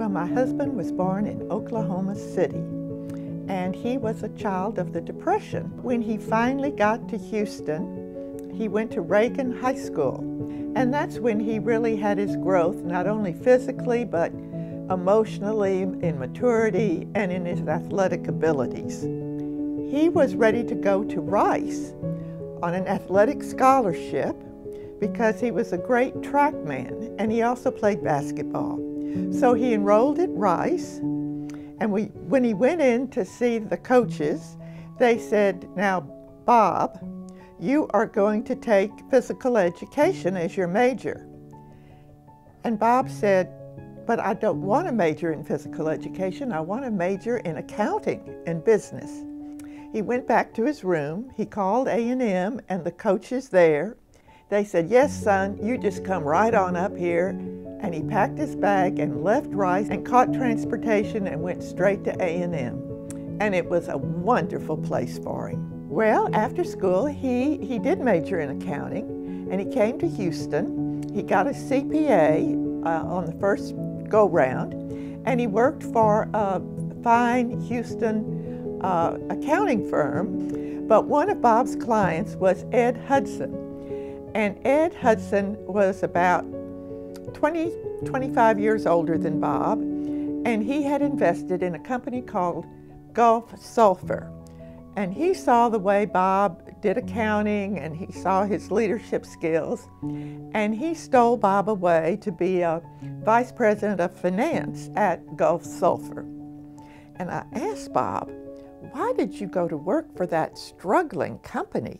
Well, my husband was born in Oklahoma City, and he was a child of the Depression. When he finally got to Houston, he went to Reagan High School, and that's when he really had his growth, not only physically, but emotionally, in maturity, and in his athletic abilities. He was ready to go to Rice on an athletic scholarship because he was a great track man, and he also played basketball. So he enrolled at Rice, and when he went in to see the coaches, they said, "Now, Bob, you are going to take physical education as your major." And Bob said, "But I don't want to major in physical education. I want to major in accounting and business." He went back to his room. He called A&M and the coaches there. They said, "Yes, son, you just come right on up here." And he packed his bag and left Rice and caught transportation and went straight to A&M. And it was a wonderful place for him. Well, after school, he did major in accounting, and he came to Houston. He got a CPA on the first go-round, and he worked for a fine Houston accounting firm. But one of Bob's clients was Ed Hudson. And Ed Hudson was about 25 years older than Bob, and he had invested in a company called Gulf Sulphur. And he saw the way Bob did accounting, and he saw his leadership skills, and he stole Bob away to be a vice president of finance at Gulf Sulphur. And I asked Bob, "Why did you go to work for that struggling company?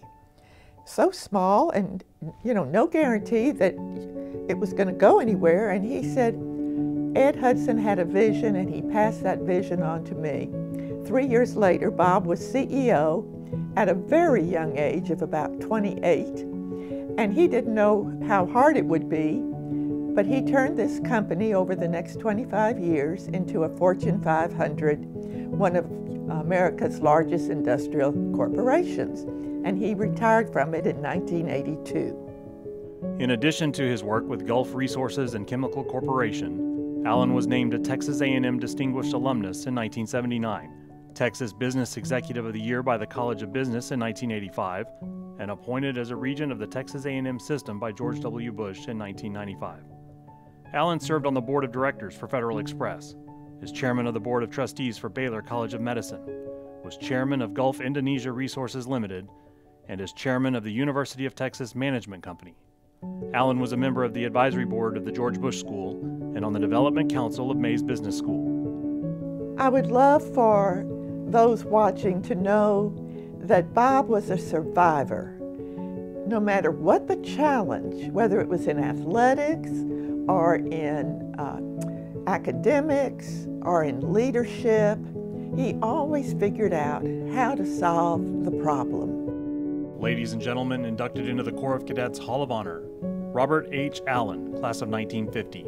So small, and no guarantee that it was going to go anywhere." And he said, "Ed Hudson had a vision, and he passed that vision on to me." 3 years later, Bob was CEO at a very young age of about 28, and he didn't know how hard it would be, but he turned this company over the next 25 years into a Fortune 500, one of America's largest industrial corporations, and he retired from it in 1982. In addition to his work with Gulf Resources and Chemical Corporation, Allen was named a Texas A&M Distinguished Alumnus in 1979, Texas Business Executive of the Year by the College of Business in 1985, and appointed as a regent of the Texas A&M system by George W. Bush in 1995. Allen served on the board of directors for Federal Express, is chairman of the board of trustees for Baylor College of Medicine, was chairman of Gulf Indonesia Resources Limited, and is chairman of the University of Texas Management Company. Allen was a member of the advisory board of the George Bush School and on the development council of Mays Business School. I would love for those watching to know that Bob was a survivor. No matter what the challenge, whether it was in athletics or in academics or in leadership, he always figured out how to solve the problem. Ladies and gentlemen, inducted into the Corps of Cadets Hall of Honor, Robert H. Allen, class of 1950.